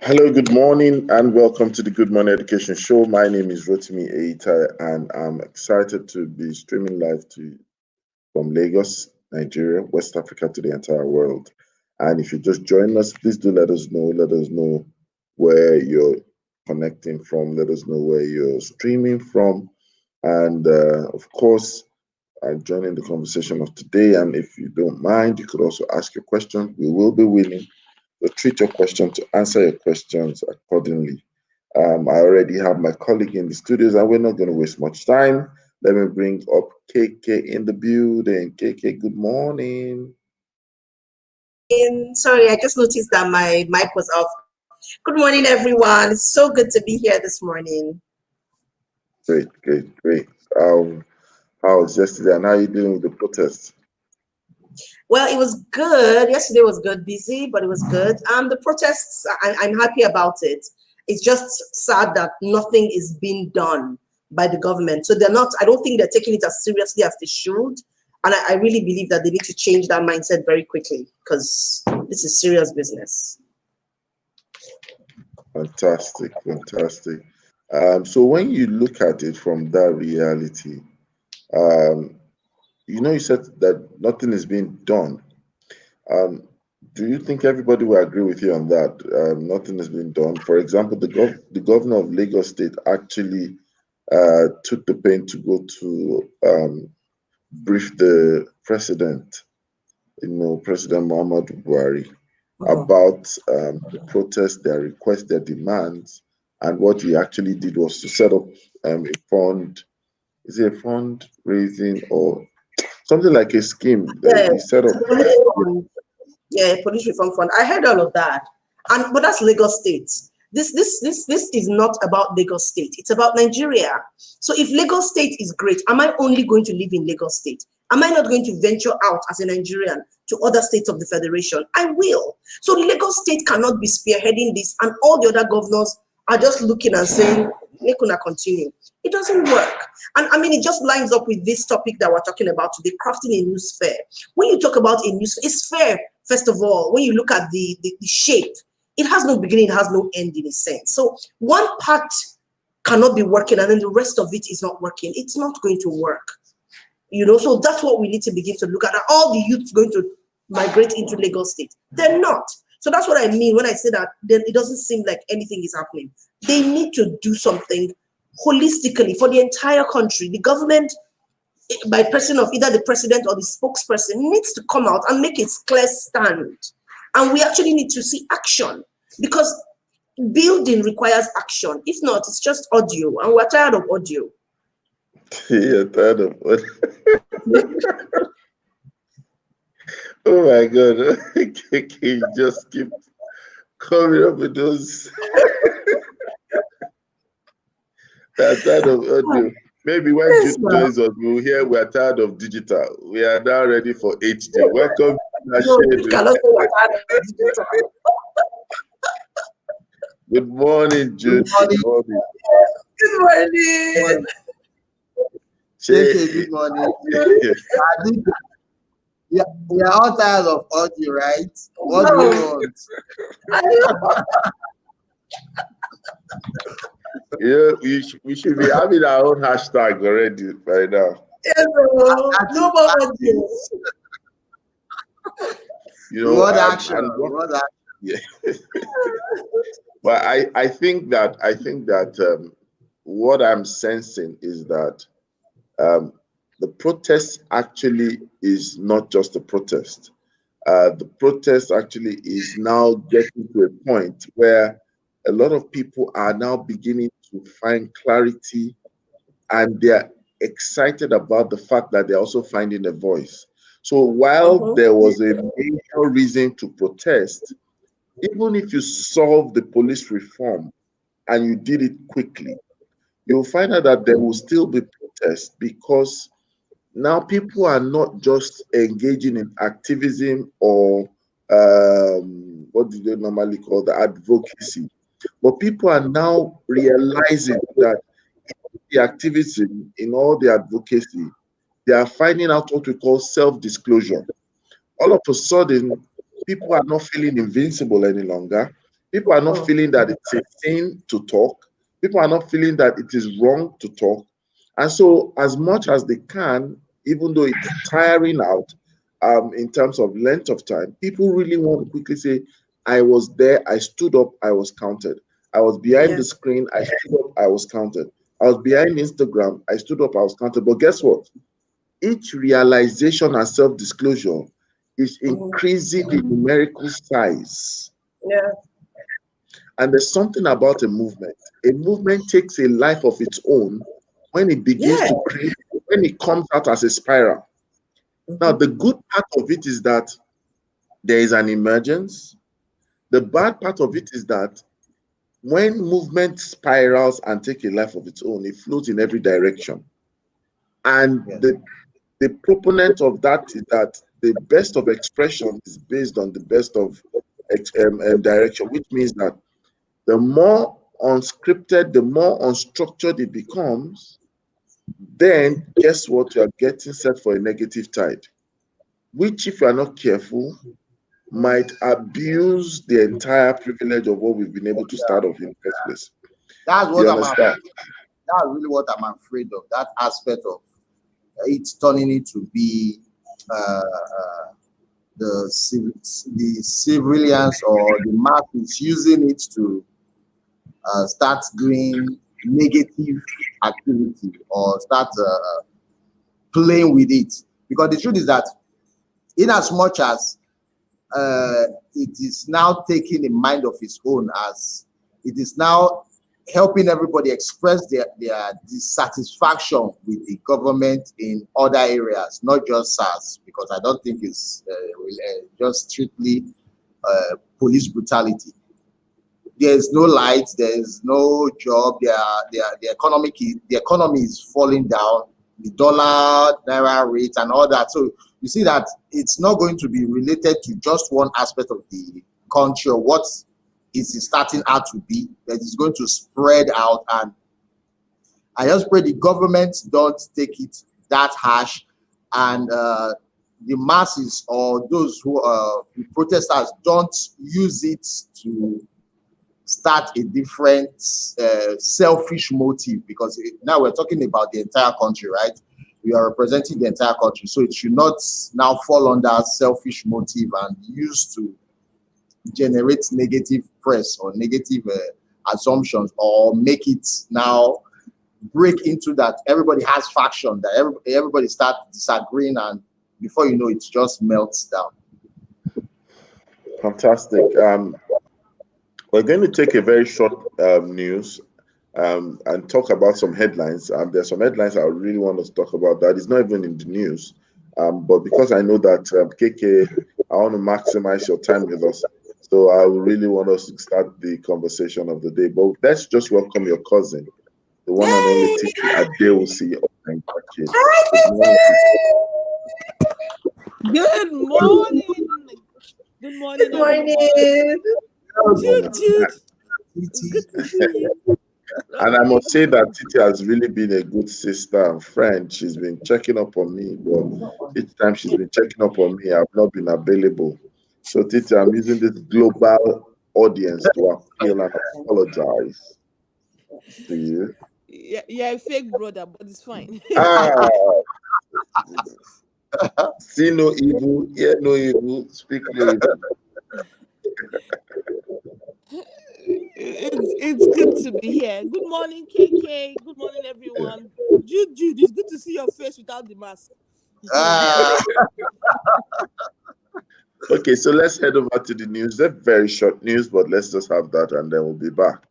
Hello, good morning, and welcome to the Good Morning Education Show. My name is Rotimi Eita, and I'm excited to be streaming live to from Lagos, Nigeria, West Africa to the entire world. And if you just join us, please do let us know. Let us know where you're connecting from. Let us know where you're streaming from. And of course, I'm joining the conversation of today. And if you don't mind, you could also ask your question. We will be willing to treat your question, to answer your questions accordingly. I already have my colleague in the studios, and we're not going to waste much time. Let me bring up KK in the building. KK, good morning. Sorry, I just noticed that my mic was off. Good morning, everyone. It's so good to be here this morning. Great, great, great. How was yesterday, and how are you dealing with the protests? Well, it was good. Yesterday was good, busy, but it was good. The protests, I'm happy about it. It's just sad that nothing is being done by the government. So I don't think they're taking it as seriously as they should. And I really believe that they need to change that mindset very quickly because this is serious business. Fantastic, fantastic. So when you look at it from that reality, you said that nothing is being done. Um, do you think everybody will agree with you on that? Nothing has been done. For example, the governor of Lagos State actually took the pain to go to brief the president, President Muhammadu Buhari, about the protests, their requests, their demands, and what he actually did was to set up a fund. Is it a fund raising or something like a scheme that Yeah, he set up? yeah, police reform fund. I heard all of that, but that's Lagos State. This is not about Lagos State. It's about Nigeria. So if Lagos State is great, am I only going to live in Lagos State? Am I not going to venture out as a Nigerian to other states of the federation? I will. So Lagos State cannot be spearheading this, and all the other governors are just looking and saying, "Make una continue." It doesn't work. And I mean, it just lines up with this topic that we're talking about today, crafting a new sphere. When you talk about a new sphere, it's fair, first of all, when you look at the shape, it has no beginning, it has no end in a sense. So one part cannot be working and then the rest of it is not working. It's not going to work. So that's what we need to begin to look at. Are all the youths going to migrate into Lagos State? They're not. So that's what I mean when I say that then it doesn't seem like anything is happening. They need to do something holistically for the entire country. The government, by person of either the president or the spokesperson, needs to come out and make its clear stand. And we actually need to see action because building requires action. If not, it's just audio, and we're tired of audio. Yeah, tired of audio. Oh my God. You just keep coming up with those. We're tired of audio. Maybe when Yes, Jude joins us, we'll hear we're tired of digital. We are now ready for HD. Welcome to you cannot say we're tired of digital. Good morning, Jude. Good morning. Good morning. Good morning. We are all tired of audio, right? What do you want? Yeah, we should be having our own hashtag already by now. No more audio. What action? Yeah. But I think that what I'm sensing is that the protest actually is not just a protest. The protest actually is now getting to a point where a lot of people are now beginning to find clarity, and they're excited about the fact that they're also finding a voice. So while there was a major reason to protest, even if you solve the police reform and you did it quickly, you'll find out that there will still be protests because now people are not just engaging in activism or what do they normally call the advocacy, but people are now realizing that the activism, in all the advocacy, they are finding out what we call self-disclosure. All of a sudden, people are not feeling invincible any longer. People are not feeling that it's a sin to talk. People are not feeling that it is wrong to talk. And so, as much as they can, even though it's tiring out in terms of length of time, people really want to quickly say, I was there, I stood up, I was counted. I was behind Yeah. the screen, I stood up, I was counted. I was behind Instagram, I stood up, I was counted. But guess what? Each realization and self disclosure is increasing the numerical size. Yeah. And there's something about a movement. A movement takes a life of its own when it begins Yeah. to create, when it comes out as a spiral. Now, the good part of it is that there is an emergence. The bad part of it is that when movement spirals and take a life of its own, it flows in every direction. And the proponent of that is that the best of expression is based on the best of direction, which means that the more unscripted, the more unstructured it becomes, then guess what? You are getting set for a negative tide, which, if you are not careful, might abuse the entire privilege of what we've been able to start off in the first place. That's what You I'm afraid. understand? That's really what I'm afraid of. That aspect of it's turning it to be the civilians or the masses using it to start doing negative activity or start playing with it. Because the truth is that, in as much as it is now taking a mind of its own, as it is now helping everybody express their dissatisfaction with the government in other areas, not just SARS, because I don't think it's just strictly police brutality. There's no light, there's no job, the economy is falling down, the dollar naira rate and all that. So you see that it's not going to be related to just one aspect of the country or what is starting out to be, that is going to spread out. And I just pray the government don't take it that harsh, and the masses or those who the protesters don't use it to start a different selfish motive, because now we're talking about the entire country, right? We are representing the entire country, so it should not now fall under selfish motive and used to generate negative press or negative assumptions, or make it now break into that everybody has faction, that everybody start disagreeing, and before you know it just melts down. Fantastic. We're going to take a very short news and talk about some headlines. There's some headlines I really want us to talk about that is not even in the news. But because I know that KK, I want to maximize your time with us. So I really want us to start the conversation of the day. But let's just welcome your cousin, the one and only Titi Adewusi of Nigeria. Good morning. Good morning, everyone. Jude. It's good to see you. And I must say that Titi has really been a good sister and friend. She's been checking up on me, but each time she's been checking up on me, I've not been available. So Titi, I'm using this global audience to appeal and apologize to you. Yeah, you're a fake brother, but it's fine. See no evil, hear no evil, speak no evil. It's good to be here. Good morning, KK. Good morning, everyone. Jude, it's good to see your face without the mask. Okay, so let's head over to the news. They're very short news, but let's just have that and then we'll be back.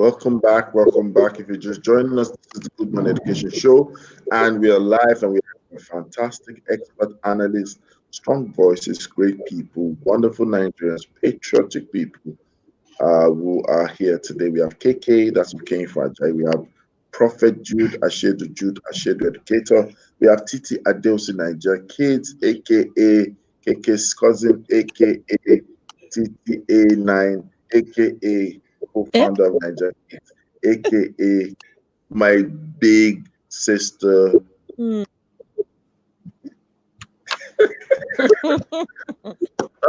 Welcome back. Welcome back. If you're just joining us, this is the Good Morning Education Show, and we are live and we have fantastic expert analysts, strong voices, great people, wonderful Nigerians, patriotic people who are here today. We have KK, that's King for Ajay. We have Prophet Jude Ashedu Educator. We have Titi Adeosi Niger Kids, aka KK's cousin, aka TTA9, aka co-founder of Niger Kids, aka my big sister. All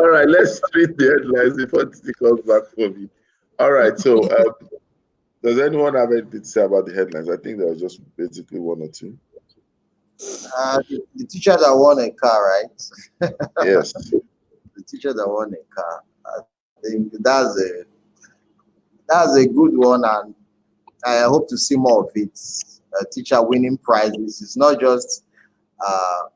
right, let's read the headlines before Titi comes back for me. All right, so does anyone have anything to say about the headlines? I think there was just basically one or two. The teacher that won a car, right? Yes. The teacher that won a car. I think that's a good one, and I hope to see more of it. A teacher winning prizes. It's not just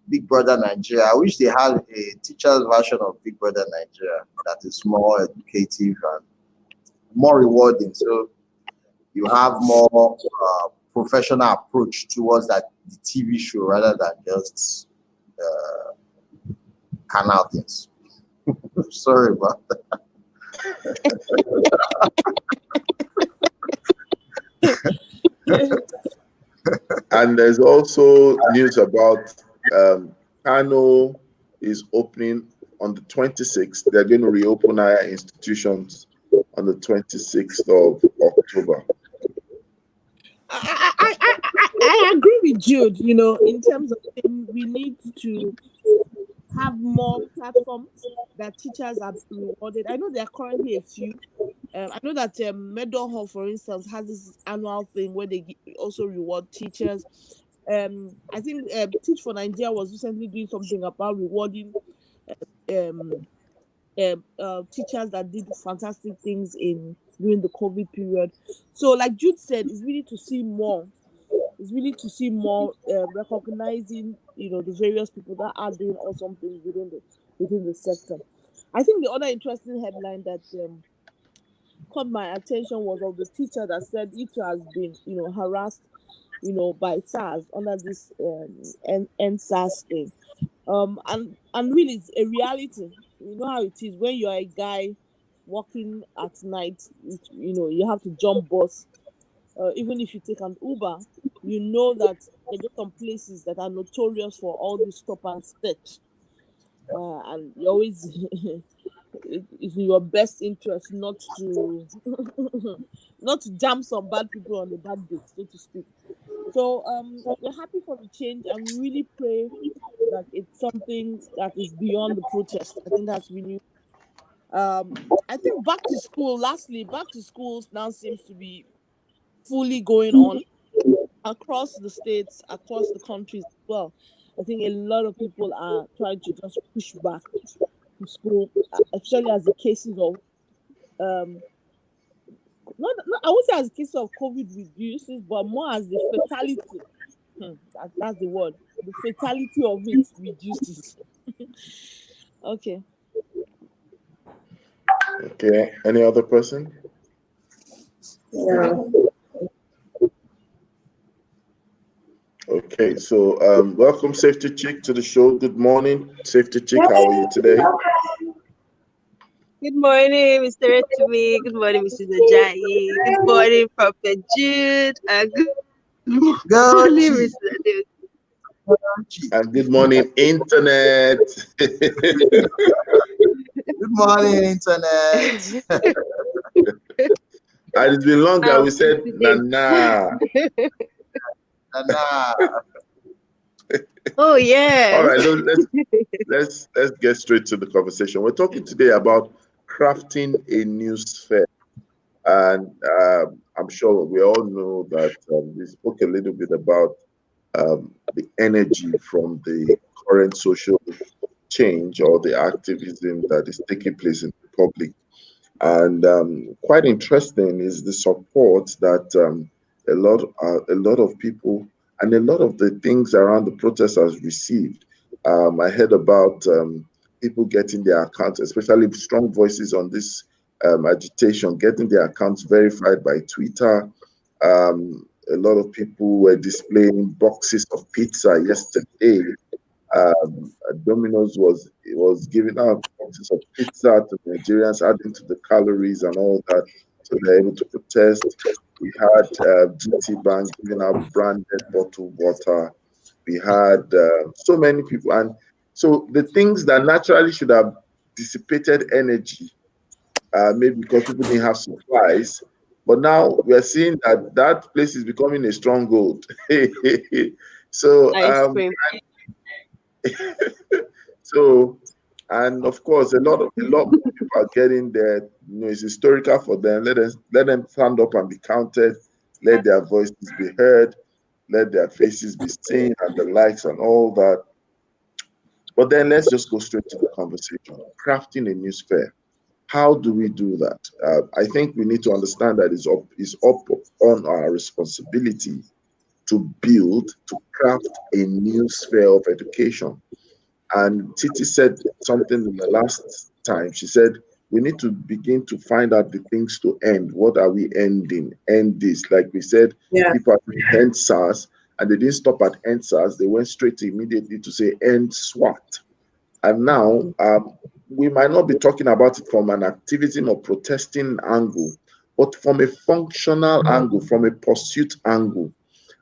Big Brother Nigeria. I wish they had a teacher's version of Big Brother Nigeria that is more educative and more rewarding. So you have more professional approach towards the TV show rather than just canal things. Sorry about that. And there's also news about Kano is opening on the 26th. They're going to reopen our institutions on the 26th of October. I agree with Jude, in terms of we need to have more platforms that teachers are rewarded. I know there are currently a few. I know that Medal Hall, for instance, has this annual thing where they also reward teachers. I think Teach for Nigeria was recently doing something about rewarding teachers that did fantastic things during the COVID period. So, like Jude said, it's really to see more. It's really to see more recognizing, the various people that are doing awesome things within the sector. I think the other interesting headline that caught my attention was of the teacher that said it has been, harassed, by SARS under this NSARS thing. And really, it's a reality. You know how it is when you're a guy working at night. You have to jump bus. Even if you take an Uber, you know that there are some places that are notorious for all this stop and search. And you always, it's in your best interest not to not to jam some bad people on a bad day, so to speak. So we're happy for the change, and we really pray that it's something that is beyond the protest. I think that's really. I think back to school. Lastly, back to schools now seems to be fully going on across the states, across the countries as well. I think a lot of people are trying to just push back to school, especially as the cases of not I would say as the cases of COVID reduces, but more as the fatality. That's the word. The fatality of it reduces. Okay. Okay. Any other person? Yeah. Okay, so welcome Safety Chick to the show. Good morning, Safety Chick. How are you today? Good morning, Mr. Etumi. Good morning, Mrs. Ajayi. Good morning, Prophet Jude. Good morning, Mr. Ade. And good morning, Internet. Good morning, Internet. And it's been long that we said Nana. Nana. Oh yeah. All right, let's get straight to the conversation. We're talking today about crafting a new sphere, and I'm sure we all know that we spoke a little bit about the energy from the current social change or the activism that is taking place in the public. And quite interesting is the support that a lot of people and a lot of the things around the protest has received. I heard about people getting their accounts, especially strong voices on this agitation, getting their accounts verified by Twitter. A lot of people were displaying boxes of pizza yesterday. Domino's was giving out boxes of pizza to Nigerians, adding to the calories and all that, so they're able to protest. We had GT Bank giving out branded bottled water. We had so many people, and so the things that naturally should have dissipated energy, maybe because people didn't have supplies, but now we're seeing that that place is becoming a stronghold. So Ice cream. so, and of course, a lot more people are getting there. You know, it's historical for them. Let them stand up and be counted. Let their voices be heard. Let their faces be seen, and the likes and all that. But then let's just go straight to the conversation. Crafting a new sphere. How do we do that? I think we need to understand that it's up on our responsibility to build, to craft a new sphere of education. And Titi said something in the last time. She said, we need to begin to find out the things to end. What are we ending? End this. Like we said, Yeah. people end SARS, and they didn't stop at end SARS. They went straight immediately to say end SWAT. And now we might not be talking about it from an activism or protesting angle, but from a functional angle, from a pursuit angle,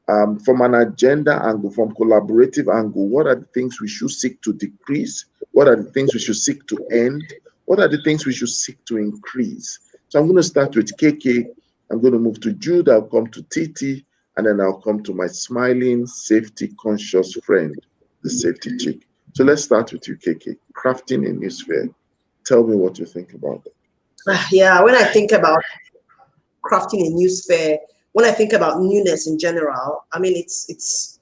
from an agenda angle, from collaborative angle. What are the things we should seek to decrease? What are the things we should seek to end? What are the things we should seek to increase? So I'm going to start with KK. I'm going to move to Jude. I'll come to Titi, and then I'll come to my smiling, safety conscious friend, the safety chick. So let's start with you, KK. Crafting a new sphere. Tell me what you think about it. Yeah, when I think about crafting a new sphere, when I think about newness in general, I mean, it's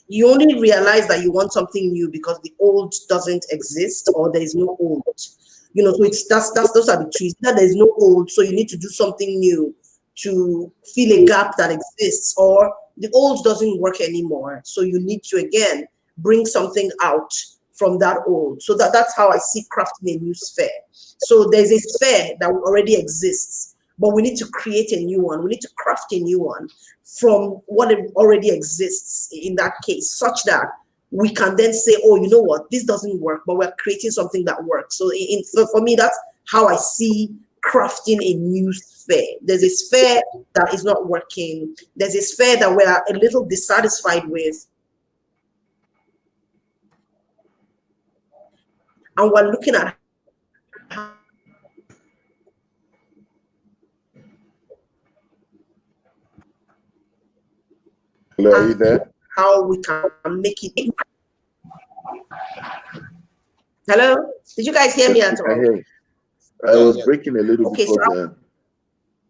you only realize that you want something new because the old doesn't exist or there is no old. So it's that's those are the trees. That there is no old, so you need to do something new to fill a gap that exists, or the old doesn't work anymore. So you need to again bring something out from that old. So that's how I see crafting a new sphere. So there's a sphere that already exists, but we need to create a new one. We need to craft a new one from what already exists in that case, such that we can then say, oh, you know what, this doesn't work, but we're creating something that works. So for me, that's how I see crafting a new sphere. There's a sphere that is not working. There's a sphere that we're a little dissatisfied with. And we're looking at Hello, are you there? how we can make it. Hello? Did you guys hear me at I all? hear you. I was breaking a little Okay, before so then.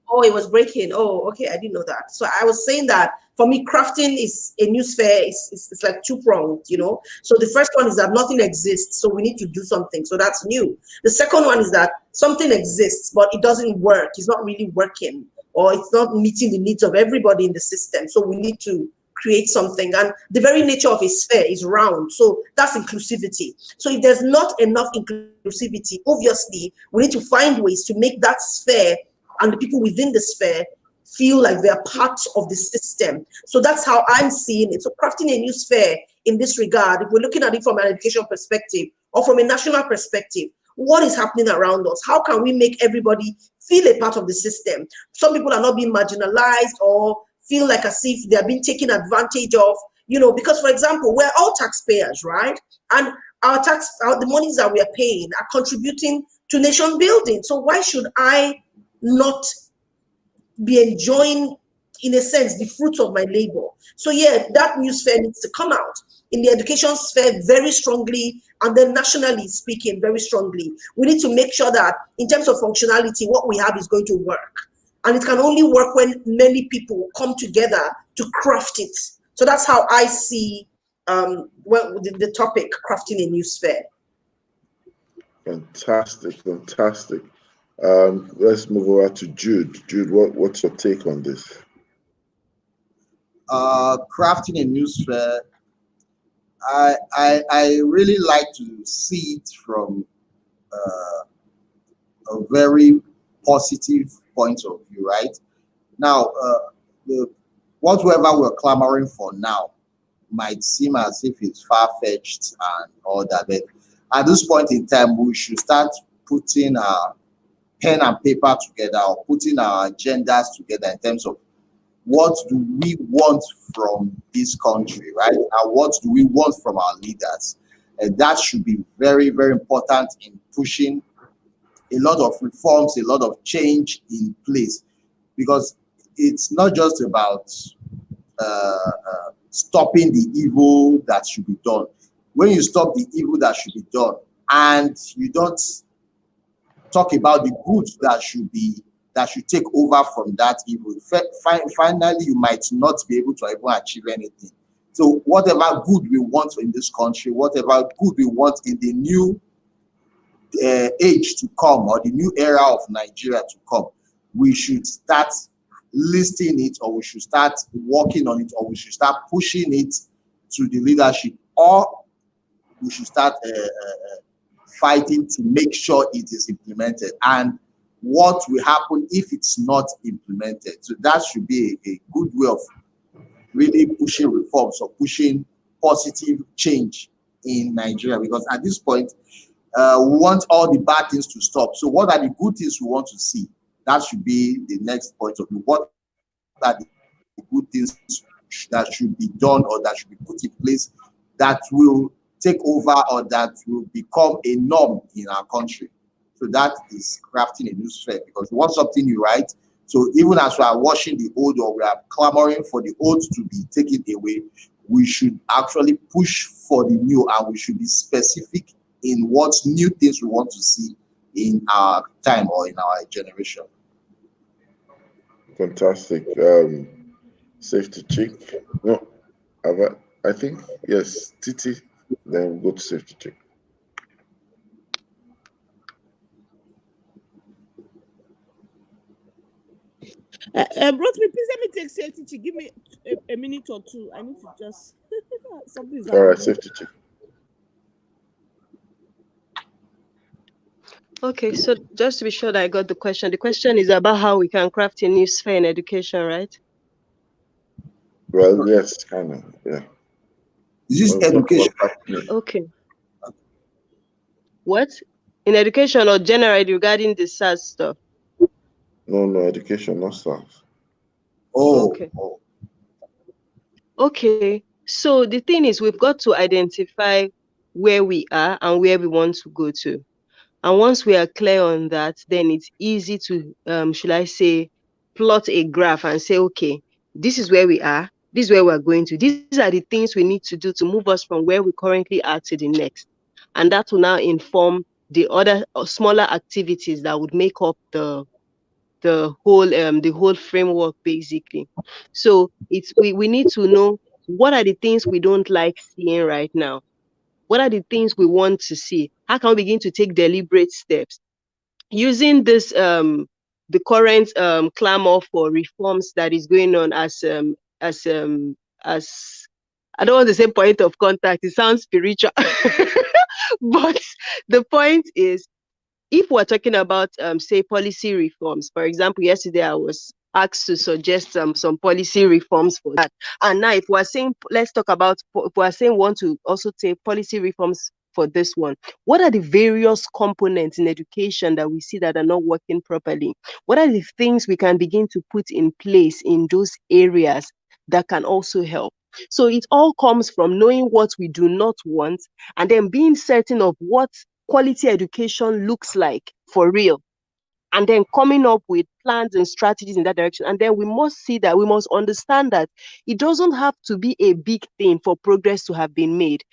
oh, it was breaking. Oh, okay, I didn't know that. So I was saying that for me, crafting is a new sphere. It's like two-pronged, So the first one is that nothing exists, so we need to do something. So that's new. The second one is that something exists, but it doesn't work. It's not really working, or it's not meeting the needs of everybody in the system. So we need to create something. And the very nature of a sphere is round. So that's inclusivity. So if there's not enough inclusivity, obviously, we need to find ways to make that sphere and the people within the sphere feel like they're part of the system. So that's how I'm seeing it. So crafting a new sphere in this regard, if we're looking at it from an education perspective or from a national perspective, what is happening around us? How can we make everybody feel a part of the system? Some people are not being marginalized or feel like as if they're being taken advantage of, because for example, we're all taxpayers, right? And the monies that we are paying are contributing to nation building. So why should I not be enjoying, in a sense, the fruits of my labor? So yeah, that new sphere needs to come out in the education sphere very strongly, and then nationally speaking very strongly. We need to make sure that in terms of functionality, what we have is going to work. And it can only work when many people come together to craft it. So that's how I see the topic, crafting a new sphere. Fantastic, fantastic. Let's move over to Jude. Jude, what's your take on this? Crafting a new sphere. I really like to see it from a very positive point of view, right? Now, whatever we're clamoring for now might seem as if it's far-fetched and all that, but at this point in time, we should start putting our pen and paper together, or putting our agendas together in terms of what do we want from this country, right? And what do we want from our leaders? And that should be very, very important in pushing a lot of reforms, a lot of change in place, because it's not just about stopping the evil that should be done. When you stop the evil that should be done and you don't talk about the good that should take over from that evil, finally you might not be able to even achieve anything. So whatever good we want in this country, whatever good we want in the new age to come, or the new era of Nigeria to come, we should start listing it, or we should start working on it, or we should start pushing it to the leadership, or we should start fighting to make sure it is implemented, and what will happen if it's not implemented. So that should be a good way of really pushing reforms or pushing positive change in Nigeria, because at this point, we want all the bad things to stop. So what are the good things we want to see? That should be the next point of view. What are the good things that should be done, or that should be put in place, that will take over, or that will become a norm in our country? So that is crafting a new sphere, because we want something new, right? So even as we are washing the old, or we are clamoring for the old to be taken away, we should actually push for the new, and we should be specific in what new things we want to see in our time or in our generation. Fantastic. Safety check. No, I think yes, Titi. Then we'll go to safety check. Rotimi, please let me take safety check. Give me a minute or two. I need to just something is All right, happening. safety check. Okay, so just to be sure that I got the question is about how we can craft a new sphere in education, right? Well, yes, kind of, yeah. This is education. Okay. What? In education or generally regarding the SARS stuff? No, education, not staff. Oh, Okay. oh. Okay. So the thing is, we've got to identify where we are and where we want to go to. And once we are clear on that, then it's easy to, should I say, plot a graph and say, okay, this is where we are, this is where we're going to. These are the things we need to do to move us from where we currently are to the next. And that will now inform the other smaller activities that would make up the whole framework basically. So we need to know what are the things we don't like seeing right now. What are the things we want to see? How can we begin to take deliberate steps? Using this the current clamor for reforms that is going on as I don't want to say point of contact, it sounds spiritual. But the point is, if we're talking about say policy reforms, for example, yesterday I was asked to suggest some policy reforms for that. And now if we're saying, let's talk about, if we're saying we want to also take policy reforms for this one, what are the various components in education that we see that are not working properly? What are the things we can begin to put in place in those areas that can also help? So it all comes from knowing what we do not want, and then being certain of what quality education looks like for real, and then coming up with plans and strategies in that direction. And then we must see that, we must understand that it doesn't have to be a big thing for progress to have been made.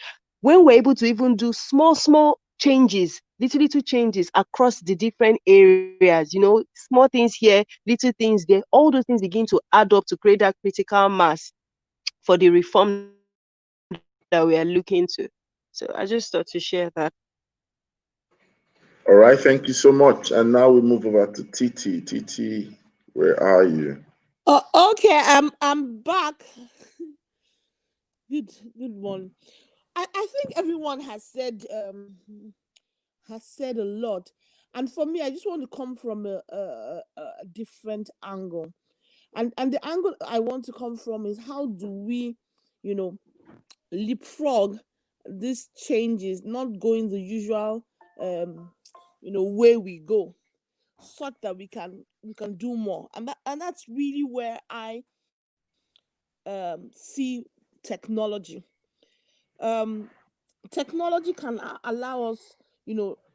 When we're able to even do small changes, little changes across the different areas, small things here, little things there, all those things begin to add up to create that critical mass for the reform that we are looking to. So I just thought to share that. All right, thank you so much. And now we move over to Titi. Titi, where are you? Oh, okay. I'm back. Good one. I think everyone has said a lot. And for me, I just want to come from a different angle. And the angle I want to come from is how do we, you know, leapfrog these changes, not going the usual way we go, such that we can do more. And that's really where I see technology. Um Technology can allow us,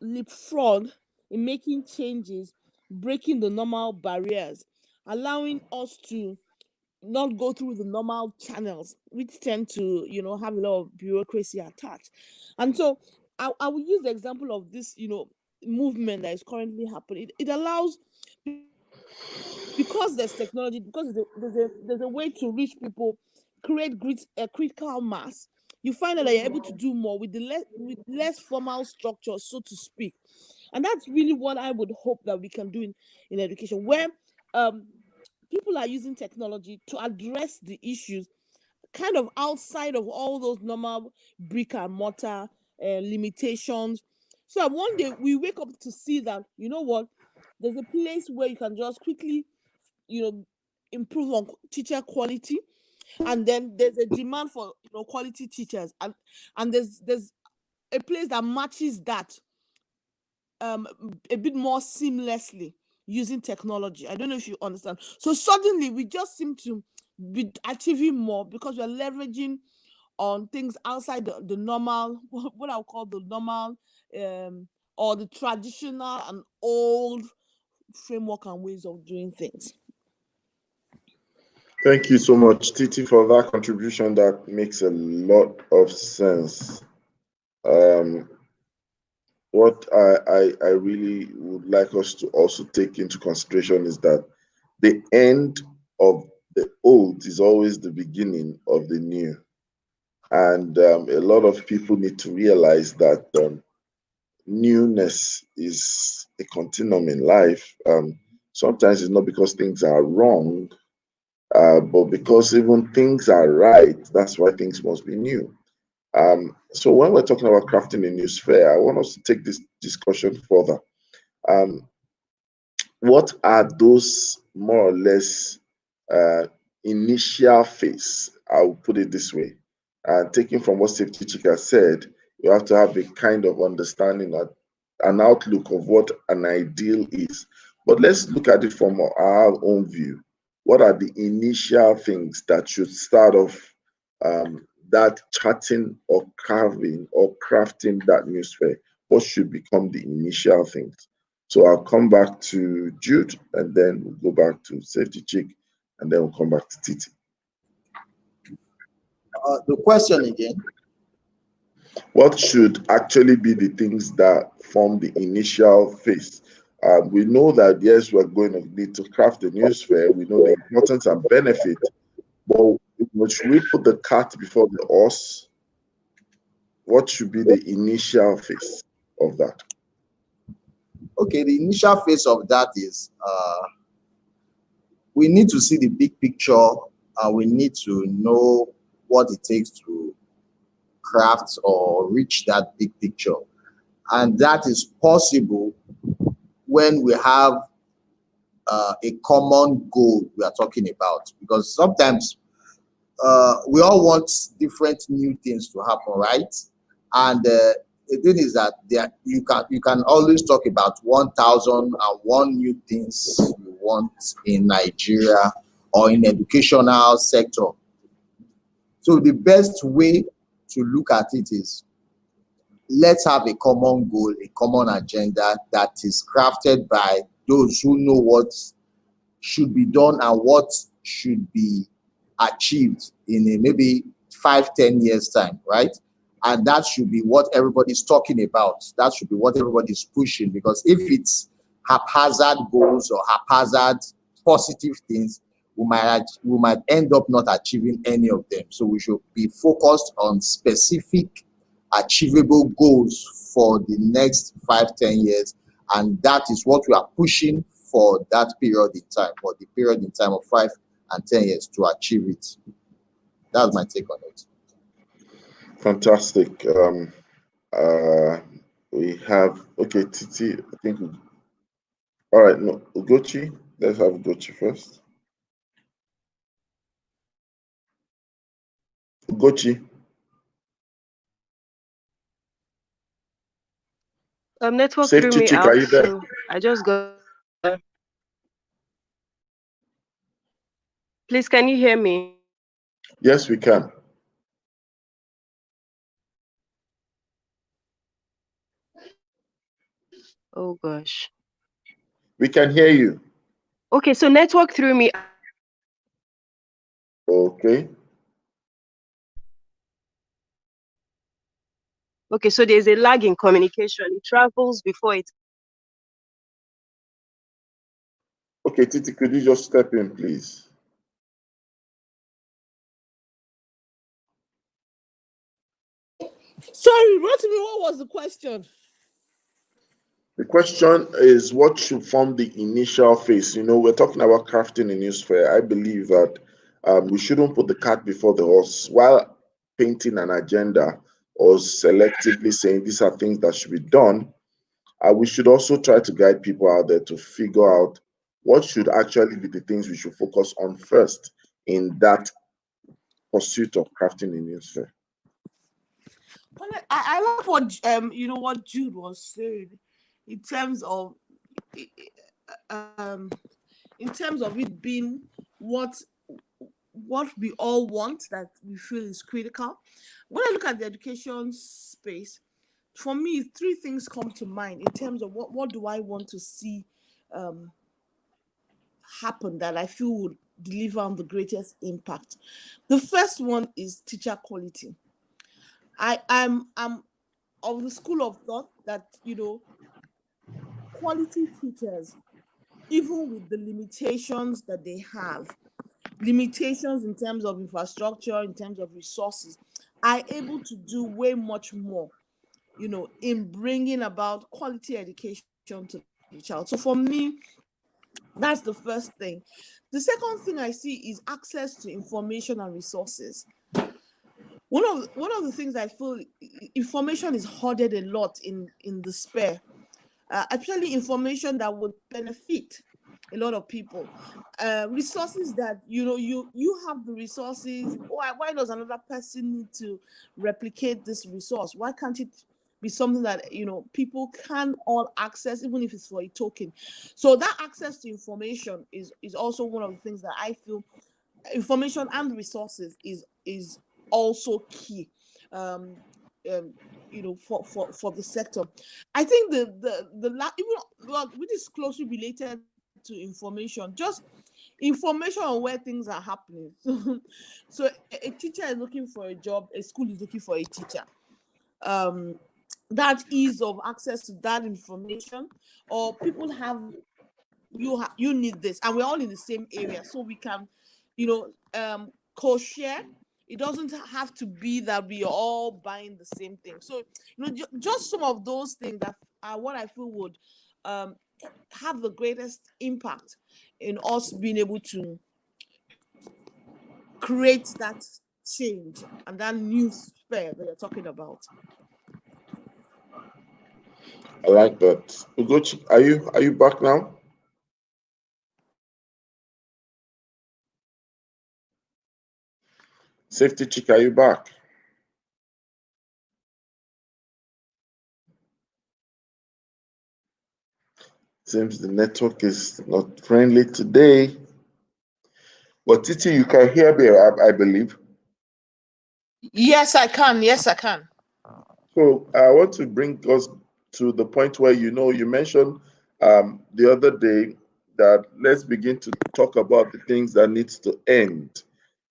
leapfrog in making changes, breaking the normal barriers, allowing us to not go through the normal channels, which tend to, have a lot of bureaucracy attached. And so I will use the example of this, movement that is currently happening. It allows, because there's technology, because there's a way to reach people, create a critical mass. You find out that you're able to do more with less formal structure, so to speak. And that's really what I would hope that we can do in education, where um people are using technology to address the issues kind of outside of all those normal brick and mortar limitations. So that one day we wake up to see that, you know what, there's a place where you can just quickly, you know, improve on teacher quality, and then there's a demand for, quality teachers, and there's a place that matches that a bit more seamlessly using technology. I don't know if you understand. So suddenly we just seem to be achieving more because we're leveraging on things outside the normal, what I'll call the normal, or the traditional and old framework and ways of doing things. Thank you so much, Titi, for that contribution. That makes a lot of sense. Um, what I really would like us to also take into consideration is that the end of the old is always the beginning of the new. And a lot of people need to realize that newness is a continuum in life. Sometimes it's not because things are wrong, but because even things are right. That's why things must be new. So when we're talking about crafting a new sphere, I want us to take this discussion further. Um, what are those more or less uh, initial phase? I will put it this way. Taking from what Safety Chika said, you have to have a kind of understanding, an outlook of what an ideal is. But let's look at it from our own view. What are the initial things that should start off that charting or carving or crafting that new sphere? What should become the initial things? So I'll come back to Jude, and then we'll go back to Safety Chick, and then we'll come back to Titi. The question again. What should actually be the things that form the initial phase? We know that, yes, we're going to need to craft a new sphere. We know the importance and benefit, but should we put the cart before the horse? What should be the initial phase of that? Okay, the initial phase of that is we need to see the big picture, and we need to know what it takes to craft or reach that big picture. And that is possible when we have a common goal we are talking about. Because sometimes we all want different new things to happen, right? And the thing is that you can always talk about 1,001 new things you want in Nigeria or in educational sector. So the best way to look at it is, let's have a common goal, a common agenda that is crafted by those who know what should be done and what should be achieved in a maybe 5-10 years time, right? And that should be what everybody's talking about. That should be what everybody's pushing, because if it's haphazard goals or haphazard positive things, we might end up not achieving any of them. So we should be focused on specific achievable goals for the next 5-10 years, and that is what we are pushing for that period in time, for the period in time of 5 and 10 years to achieve it. That's my take on it. Fantastic. We have, okay, Titi, I think All right, no, Ugochi. Let's have Ugochi first. Ugochi. Network threw Safety me chick, are out, you there? so I just got. Please, can you hear me? Yes, we can. Oh gosh. We can hear you. Okay, so network threw me. Okay. Okay, so there's a lag in communication. It travels before it. Okay, Titi, could you just step in, please? Sorry, Rotimi, what was the question? The question is, what should form the initial phase? You know, we're talking about crafting a new sphere. I believe that we shouldn't put the cart before the horse while painting an agenda or selectively saying these are things that should be done. We should also try to guide people out there to figure out what should actually be the things we should focus on first in that pursuit of crafting a new sphere. Well, I like what what Jude was saying in terms of um in terms of it being what we all want that we feel is critical. When I look at the education space, for me, three things come to mind in terms of what do I want to see um, happen that I feel would deliver on the greatest impact. The first one is teacher quality. I'm of the school of thought that quality teachers, even with the limitations that they have, limitations in terms of infrastructure, in terms of resources, are able to do way much more, in bringing about quality education to the child. So for me, that's the first thing. The second thing I see is access to information and resources. One of the things I feel, information is hoarded a lot in the spare, actually information that would benefit a lot of people, resources that you have the resources. Why does another person need to replicate this resource? Why can't it be something that people can all access, even if it's for a token? So that access to information is also one of the things that I feel, information and resources is also key, um, um, for the sector. I think even well, which is closely related to information, just information on where things are happening. So a teacher is looking for a job, a school is looking for a teacher. Um, that ease of access to that information, or people have you need this, and we're all in the same area, so we can co-share. It doesn't have to be that we are all buying the same thing. So just some of those things that are what I feel would um have the greatest impact in us being able to create that change and that new sphere that you're talking about. I like that. Ugochi, are you back now? Safety chick, are you back? Seems the network is not friendly today. But Titi, you can hear me, I believe. Yes, I can. Yes, I can. So I want to bring us to the point where you mentioned the other day that let's begin to talk about the things that needs to end.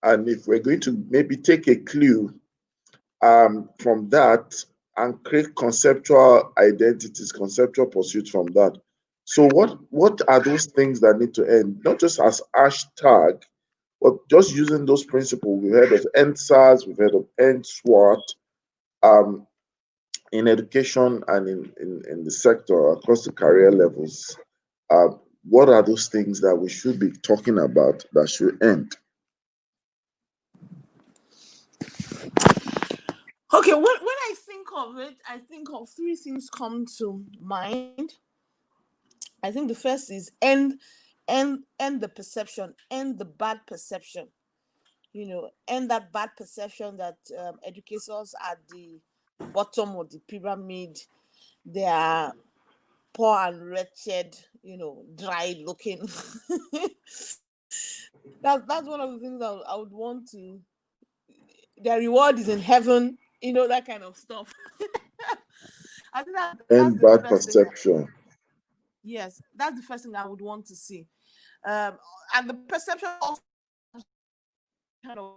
And if we're going to maybe take a clue from that and create conceptual identities, conceptual pursuits from that. So what are those things that need to end? Not just as hashtag, but just using those principles. We've heard of NSAS, we've heard of NSWAT, um, in education and in the sector across the career levels. Uh, what are those things that we should be talking about that should end? Okay, when I think of it, I think of three things come to mind. I think the first is end the perception, end the bad perception. End that bad perception that educators at the bottom of the pyramid, they are poor and wretched, dry looking. That's one of the things I would want to. Their reward is in heaven, that kind of stuff. I think that's And the bad first thing. perception. Yes, that's the first thing I would want to see. And the perception also kind of,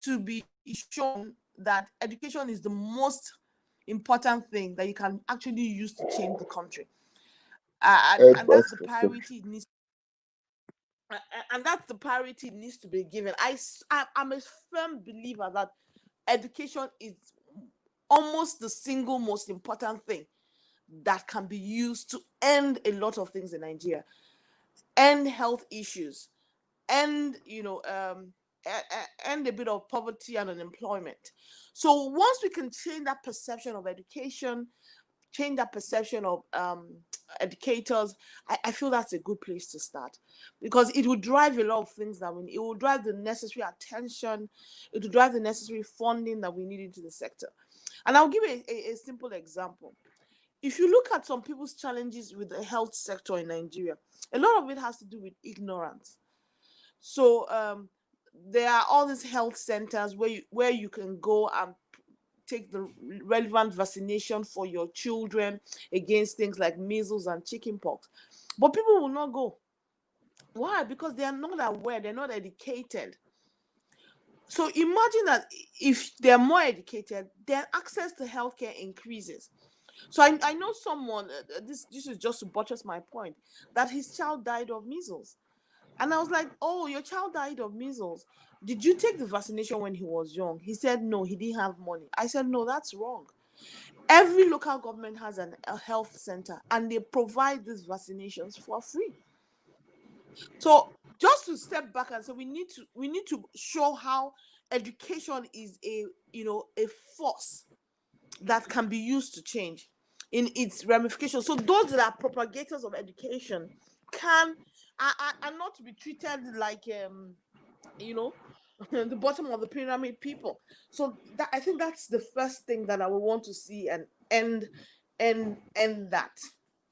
to be shown that education is the most important thing that you can actually use to change the country. And Bad that's the perception. priority it needs. And that's the priority it needs to be given. I'm a firm believer that education is almost the single most important thing that can be used to end a lot of things in Nigeria, end health issues, end end a bit of poverty and unemployment. So once we can change that perception of education, change that perception of educators, I feel that's a good place to start, because it will drive a lot of things it will drive the necessary attention, it will drive the necessary funding that we need into the sector. And I'll give a simple example. If you look at some people's challenges with the health sector in Nigeria, a lot of it has to do with ignorance. So there are all these health centers where you can go and take the relevant vaccination for your children against things like measles and chickenpox. But people will not go. Why? Because they are not aware, they're not educated. So imagine that if they're more educated, their access to healthcare increases. So I know someone, this is just to buttress my point, that his child died of measles. And I was like, oh, your child died of measles. Did you take the vaccination when he was young? He said, no, he didn't have money. I said, no, that's wrong. Every local government has a health center and they provide these vaccinations for free. So just to step back and say we need to show how education is a force that can be used to change in its ramifications. So those that are propagators of education are not to be treated like the bottom of the pyramid people. So I think that's the first thing that I would want to see and end that.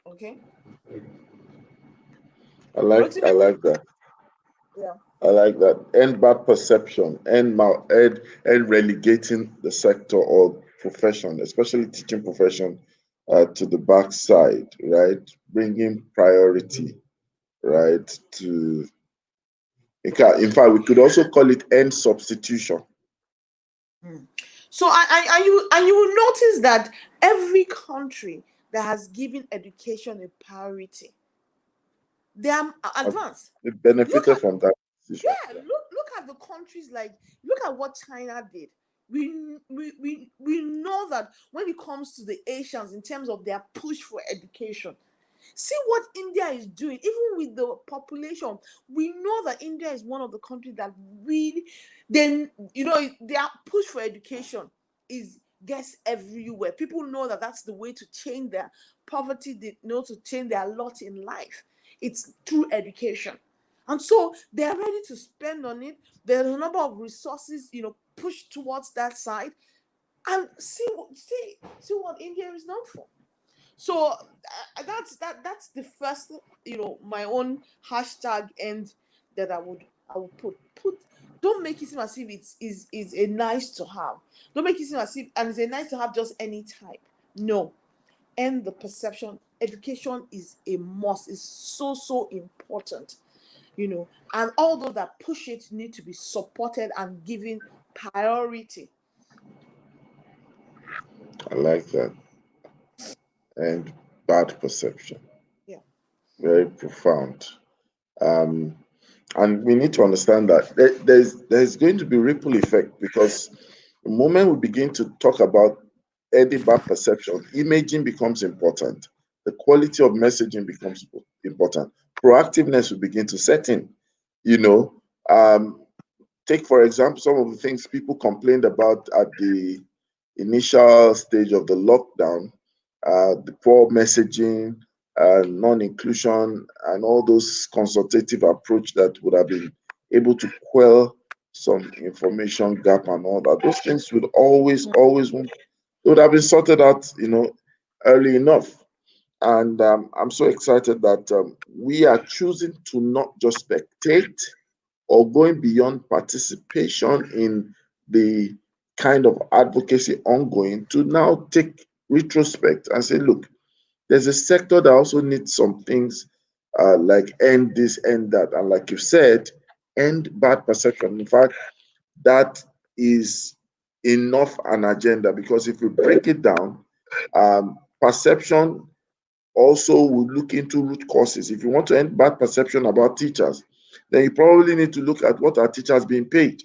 Okay. I like that. Yeah. I like that. End bad perception, end relegating the sector or profession, especially teaching profession, to the backside, right? Bringing priority, right? In fact, we could also call it end substitution. So you will notice that every country that has given education a priority, they are advanced. They Look benefited at from that decision. Yeah, look at the countries, look at what China did. We know that when it comes to the Asians in terms of their push for education, see what India is doing, even with the population. We know that India is one of the countries that really, then their push for education gets everywhere. People know that that's the way to change their poverty. They know to change their lot in life. It's through education. And so they're ready to spend on it. There's a number of resources, pushed towards that side. And see what India is known for. So that's the first, my own hashtag end that I would put. Don't make it seem as if is a nice to have. Don't make it seem as if and it's a nice to have just any type. No. End the perception. Education is a must. It's so important. And all those that push it need to be supported and given priority. I like that. And bad perception. Yeah. Very profound. Um, and we need to understand that there's going to be ripple effect, because the moment we begin to talk about any bad perception, imaging becomes important. The quality of messaging becomes important. Proactiveness will begin to set in. You know, take for example some of the things people complained about at the initial stage of the lockdown. the poor messaging, non-inclusion, and all those consultative approach that would have been able to quell some information gap and all that. Those things would always would have been sorted out, early enough. And I'm so excited that we are choosing to not just spectate or going beyond participation in the kind of advocacy ongoing to now take retrospect and say, look, there's a sector that also needs some things like end this, end that. And like you said, end bad perception. In fact, that is enough an agenda, because if we break it down, perception also will look into root causes. If you want to end bad perception about teachers, then you probably need to look at what are teachers being paid.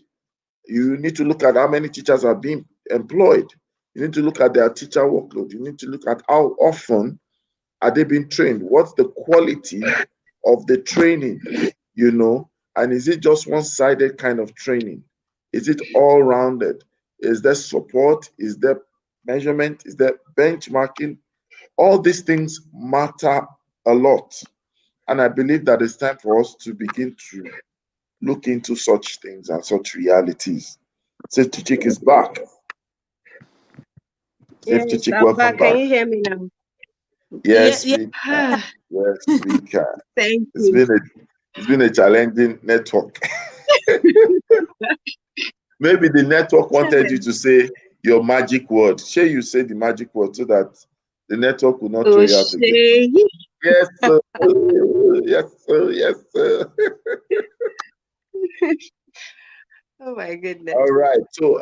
You need to look at how many teachers are being employed. You need to look at their teacher workload. You need to look at how often are they being trained? What's the quality of the training, And is it just one-sided kind of training? Is it all-rounded? Is there support? Is there measurement? Is there benchmarking? All these things matter a lot. And I believe that it's time for us to begin to look into such things and such realities. Safety Chick is back. Safety Yes, Chick, I'm welcome back. Can back. you hear me now? Yeah, Yes, yeah. we can. Yes, we can. Thank It's you. been a challenging network. Maybe the network wanted you to say your magic word. Shall you say the magic word so that the network will not throw you out again? O'Shea. Yes, sir. Yes, sir. Yes, sir. Oh my goodness. All right. So,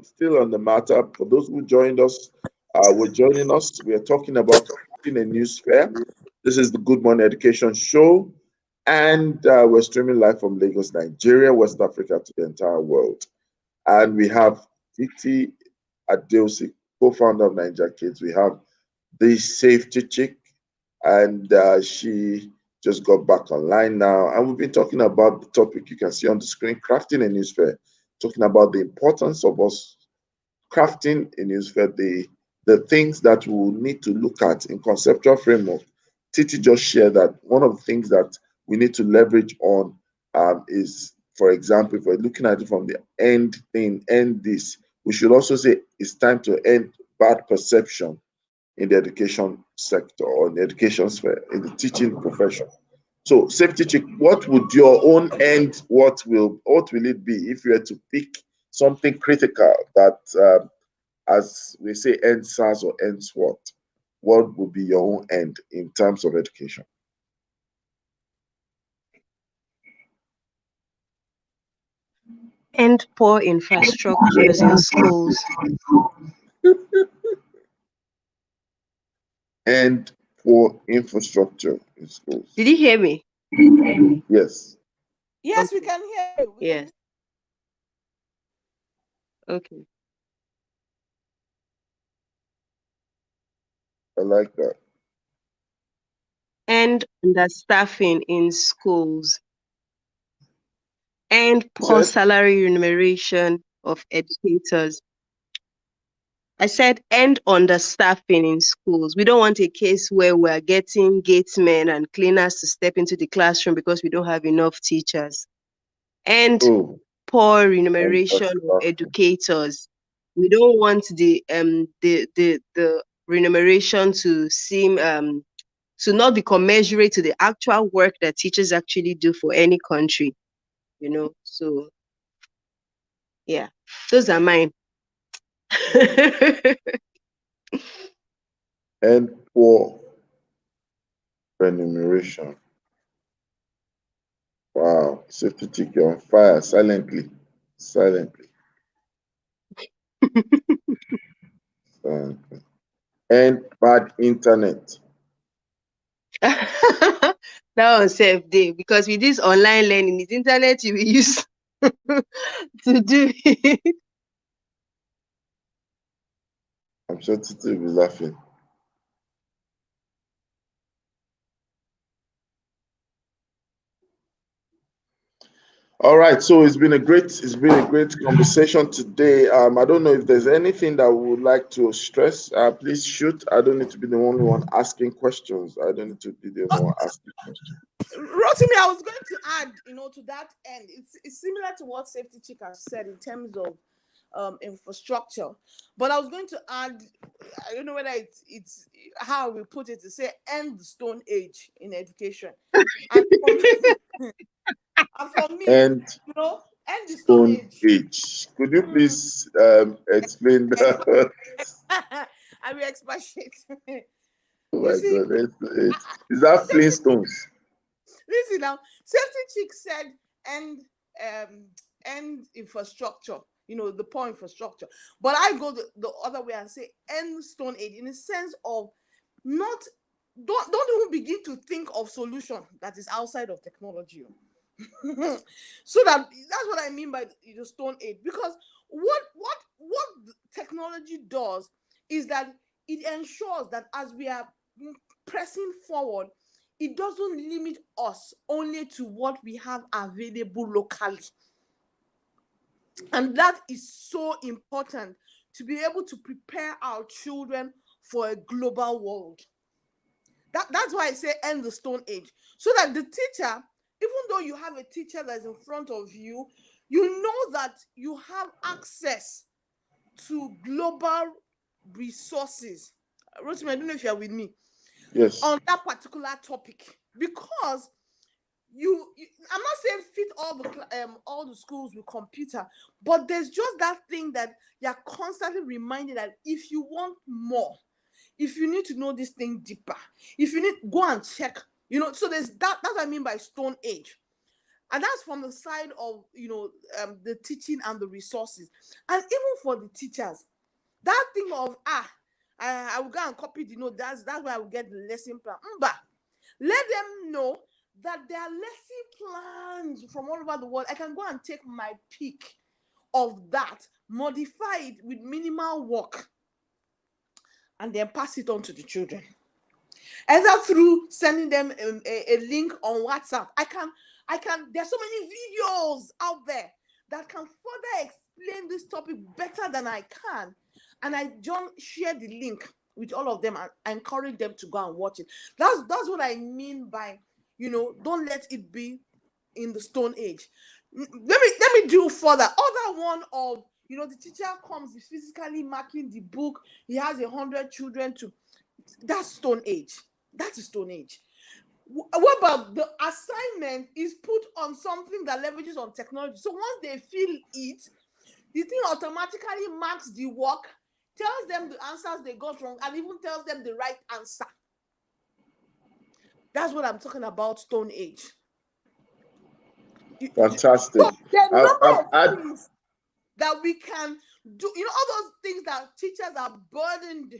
still on the matter, for those who joined us, we're joining us. We are talking about Crafting a New Sphere. This is the Good Morning Education Show, and we're streaming live from Lagos, Nigeria, West Africa, to the entire world. And we have Titi Adeosi, co-founder of Niger Kids. We have the Safety Chick, and she just got back online now. And we've been talking about the topic you can see on the screen, crafting a new sphere, talking about the importance of us crafting a new sphere, the things that we will need to look at in conceptual framework. Titi just shared that one of the things that we need to leverage on is, for example, if we're looking at it from the end thing, end this, we should also say it's time to end bad perception in the education sector or in the education sphere, in the teaching profession. So, Safety Chick, what would your own end, what will it be if you were to pick something critical that, as we say, ends SARS or ends what? What would be your own end in terms of education? And poor infrastructures in schools. And poor infrastructure in schools. Did you hear me? Yes. Yes, we Okay. can hear you. Yes. Okay. I like that. And understaffing in schools. And poor Said, salary remuneration of educators. I said, and understaffing in schools. We don't want a case where we're getting gatesmen and cleaners to step into the classroom because we don't have enough teachers. And oh, poor and remuneration of understaffing. educators. We don't want the remuneration to seem to not be commensurate to the actual work that teachers actually do for any country. So yeah, those are mine. And poor remuneration. Wow, Safety Chick, you're on fire silently. Silently. Silently. And bad internet. That one safe day because with this online learning, it's internet you will use to do it. I'm sure Titi will be laughing. All right, so it's been a great conversation today. I don't know if there's anything that we would like to stress. Please shoot. I don't need to be the only one asking questions. I don't need to be the only one asking questions. Rotimi, I was going to add, to that end, it's similar to what Safety Chick has said in terms of infrastructure, but I was going to add, I don't know whether it's how we put it, to say end the Stone Age in education, and for me, And end the Stone Stone Age. Age. Could you please explain that? I will expatiate. Oh You my see, God, is that Flintstones? listen now. Safety Chick said end end infrastructure. The poor infrastructure. But I go the other way and say end Stone Age, in the sense of not don't even begin to think of solution that is outside of technology. So that's what I mean by the Stone Age. Because what technology does is that it ensures that as we are pressing forward, it doesn't limit us only to what we have available locally. And that is so important, to be able to prepare our children for a global world. That's why I say end the Stone Age. So that the teacher, even though you have a teacher that's in front of you, you know that you have access to global resources. Rotimi, I don't know if you're with me. Yes. On that particular topic, because I'm not saying fit all the schools with computer, but there's just that thing that you're constantly reminded that if you want more, if you need to know this thing deeper, if you need, go and check, so there's that's what I mean by Stone Age. And that's from the side of the teaching and the resources. And even for the teachers, that thing of I will go and copy the note, that's where I will get the lesson plan. But let them know that there are lesson plans from all over the world. I can go and take my pick of that, modify it with minimal work, and then pass it on to the children. Either through sending them a link on WhatsApp. There's so many videos out there that can further explain this topic better than I can. And I just share the link with all of them and encourage them to go and watch it. That's what I mean by, don't let it be in the Stone Age. Let me do further. Other one of, the teacher comes, he's physically marking the book. He has 100 children to. That's Stone Age. That is Stone Age. What about the assignment is put on something that leverages on technology? So once they fill it, the thing automatically marks the work, tells them the answers they got wrong, and even tells them the right answer. That's what I'm talking about, Stone Age. Fantastic. So there are a number of things that we can do. All those things that teachers are burdened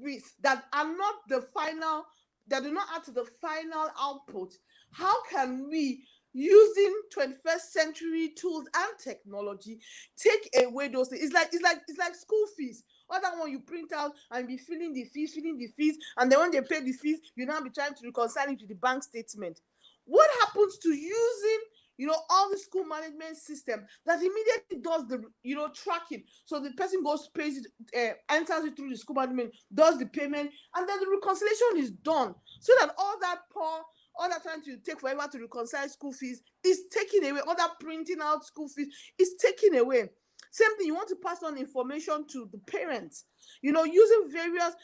with, that are not the final, that do not add to the final output. How can we, using 21st century tools and technology, take away those things? It's like school fees. Other one, you print out and be filling the fees, and then when they pay the fees, you now be trying to reconcile it to the bank statement. What happens to using all the school management system that immediately does the tracking? So the person goes, pays it, enters it through the school management, does the payment, and then the reconciliation is done, so that all that time to take forever to reconcile school fees is taken away. All that printing out school fees is taken away. Same thing, you want to pass on information to the parents, using various,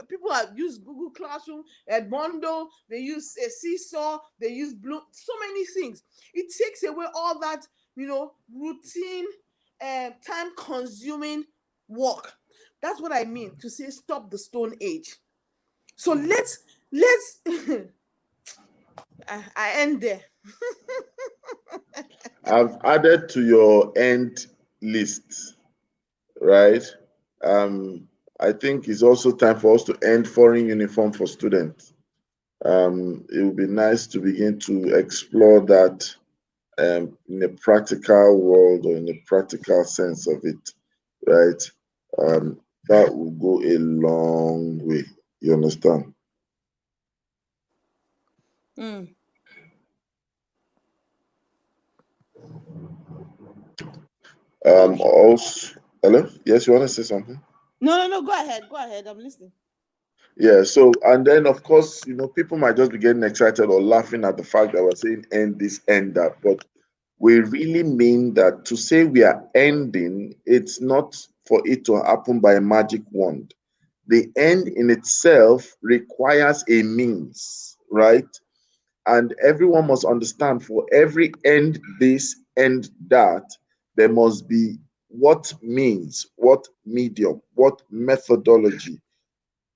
people have used Google Classroom, Edmondo, they use Seesaw, they use Bloom, so many things. It takes away all that, routine, time consuming work. That's what I mean to say stop the Stone Age. So let's I end there. I've added to your end list, right? I think it's also time for us to end foreign uniform for students. It would be nice to begin to explore that in a practical world, or in a practical sense of it, right? That will go a long way. You understand? Also, hello? Yes, you want to say something? No. Go ahead. I'm listening. Yeah, so and then of course, people might just be getting excited or laughing at the fact that we're saying end this, end that, but we really mean that to say we are ending, it's not for it to happen by a magic wand. The end in itself requires a means, right? And everyone must understand for every end this, end that, there must be what means, what medium, what methodology.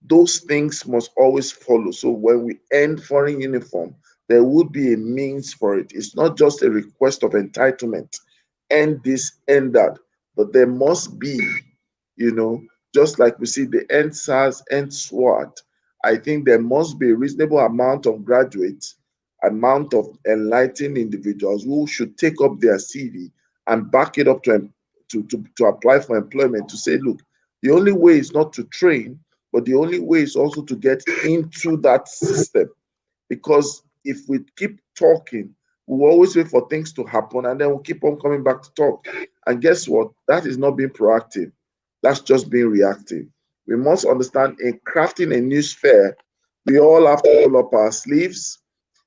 Those things must always follow. So when we end foreign uniform, there would be a means for it. It's not just a request of entitlement, end this, end that, but there must be, you know, just like we see the end SARS, end SWAT. I think there must be a reasonable amount of graduates, amount of enlightened individuals who should take up their CV and back it up to apply for employment to say, look, the only way is not to train, but the only way is also to get into that system. Because if we keep talking, we'll always wait for things to happen and then we'll keep on coming back to talk. And guess what? That is not being proactive. That's just being reactive. We must understand in crafting a new sphere, we all have to roll up our sleeves.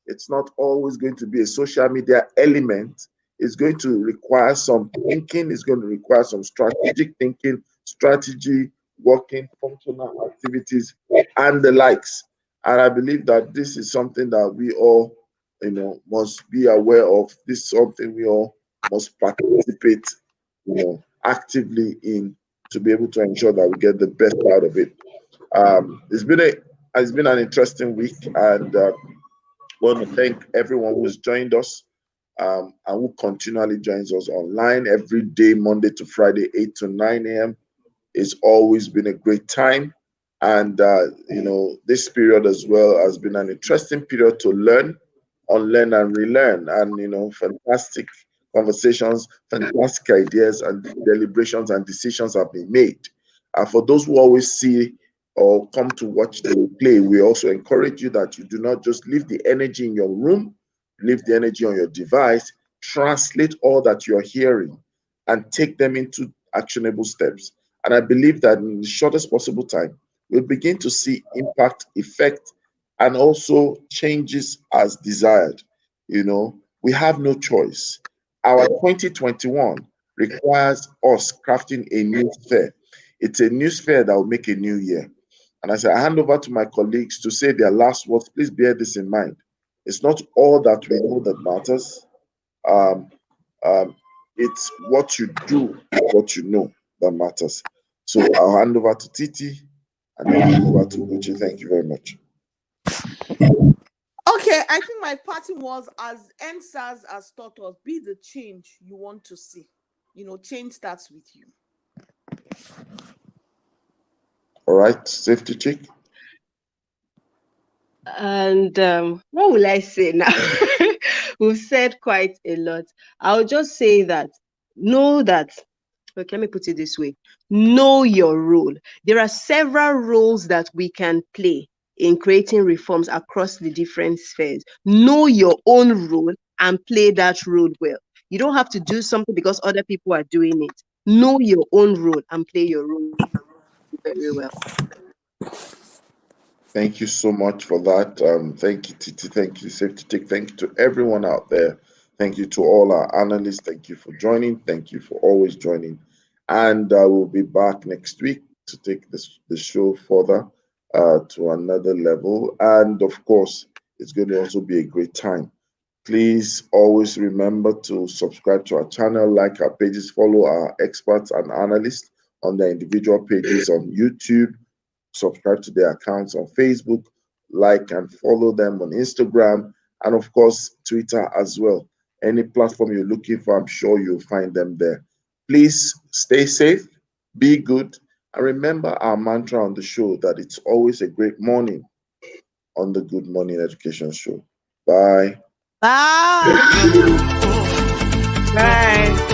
It's not always going to be a social media element. It's going to require some thinking, it's going to require some strategic thinking, strategy, working, functional activities, and the likes. And I believe that this is something that we all, must be aware of. This is something we all must participate, actively in to be able to ensure that we get the best out of it. It's been an interesting week, and want to thank everyone who's joined us, and who continually joins us online every day, Monday to Friday, 8 to 9 a.m. It's always been a great time. And, this period as well has been an interesting period to learn, unlearn, and relearn. And, fantastic conversations, fantastic ideas, and deliberations and decisions have been made. And for those who always see or come to watch the play, we also encourage you that you do not just leave the energy in your room, leave the energy on your device, translate all that you're hearing and take them into actionable steps. And I believe that in the shortest possible time, we'll begin to see impact, effect, and also changes as desired. We have no choice. Our 2021 requires us crafting a new sphere. It's a new sphere that will make a new year. And as I hand over to my colleagues to say their last words, please bear this in mind. It's not all that we know that matters. Um, um, it's what you do, what you know that matters. So I'll hand over to Titi and then hand over to Uche. Thank you very much. Okay, I think my parting was, as NSAS has taught us, be the change you want to see. Change starts with you. All right, safety check. And what will I say now? We've said quite a lot. I'll just say that know that, okay, let me put it this way. Know your role. There are several roles that we can play in creating reforms across the different spheres. Know your own role and play that role well. You don't have to do something because other people are doing it. Know your own role and play your role very well. Thank you so much for that. Thank you, Titi. Thank you, Safety Tick. Thank you to everyone out there. Thank you to all our analysts. Thank you for joining. Thank you for always joining. And we'll be back next week to take the show further to another level. And of course, it's going to also be a great time. Please always remember to subscribe to our channel, like our pages, follow our experts and analysts on their individual pages on YouTube, subscribe to their accounts on Facebook, like and follow them on Instagram, and of course, Twitter as well. Any platform you're looking for, I'm sure you'll find them there. Please stay safe, be good, and remember our mantra on the show that it's always a great morning on the Good Morning Education Show. Bye. Bye. Bye.